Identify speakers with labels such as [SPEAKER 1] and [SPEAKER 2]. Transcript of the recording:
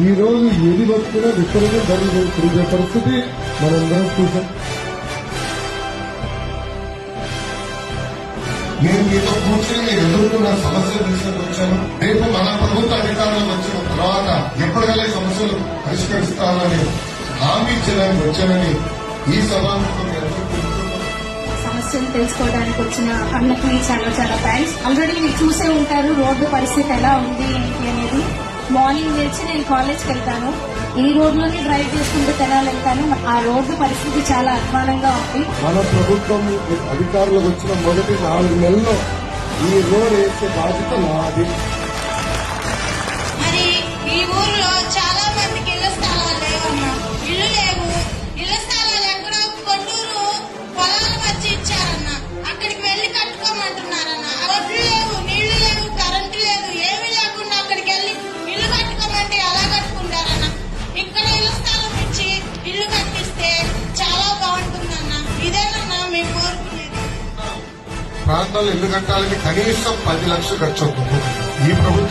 [SPEAKER 1] ఈ రోజు ఏది బతుకున్నా విపరీతం ధరలు పెరిగే పరిస్థితి మనందరం చూసాం.
[SPEAKER 2] నేను మీతో కూర్చొని మీరు ఎదుర్కొన్న సమస్యల విషయానికి వచ్చాను. రేపు మన ప్రభుత్వ అధికారంలోకి వచ్చిన తర్వాత ఎప్పటికల్లా సమస్యలు పరిష్కరిస్తానని హామీ ఇచ్చడానికి వచ్చానని ఈ సభాముఖం
[SPEAKER 3] సమస్యలు తెలుసుకోవడానికి వచ్చిన అన్నకి చాలా చాలా థ్యాంక్స్. ఆల్రెడీ మీరు చూసే ఉంటారు రోడ్డు పరిస్థితి ఎలా ఉంది ఏంటి అనేది. మార్నింగ్ లేచి నేను కాలేజ్కి వెళ్తాను, ఈ రోడ్లోనే డ్రైవ్ చేసుకుంటూ తెనాలి. ఆ రోడ్డు పరిస్థితి చాలా అధ్వానంగా ఉంది.
[SPEAKER 1] మన ప్రభుత్వం అధికారులకు వచ్చిన మొదటి 4 నెలల్లో ఈ రోడ్ వేసే బాధ్యత నాది.
[SPEAKER 4] మరి ఈ ఊర్లో చాలా మందికి ఇళ్ల స్థలాలు లేవన్నా, ఇల్లు లేవు. ఇళ్ల స్థలాలు ఎక్కడో కొట్టూరు పొలాల మధ్య ఇచ్చారన్న, అక్కడికి వెళ్లి కట్టుకోమంటున్నారన్న. రోడ్లు లేవు, నీళ్లు లేవు, కరెంటు లేదు, ఏమీ లేకుండా అక్కడికి వెళ్లి ఇల్లు కట్టుకోమంటే ఎలా కట్టుకుంటారన్న? ఇక్కడ ఇళ్ల స్థలం ఇచ్చి ఇల్లు కట్టిస్తే చాలా బాగుంటుందన్న. ఇదేనన్నా మేము కోరుకునేది.
[SPEAKER 2] ప్రాంతాల్లో ఇల్లు కట్టాలని కనీసం 10 లక్షలు ఖర్చు అవుతుంది. ఈ ప్రభుత్వం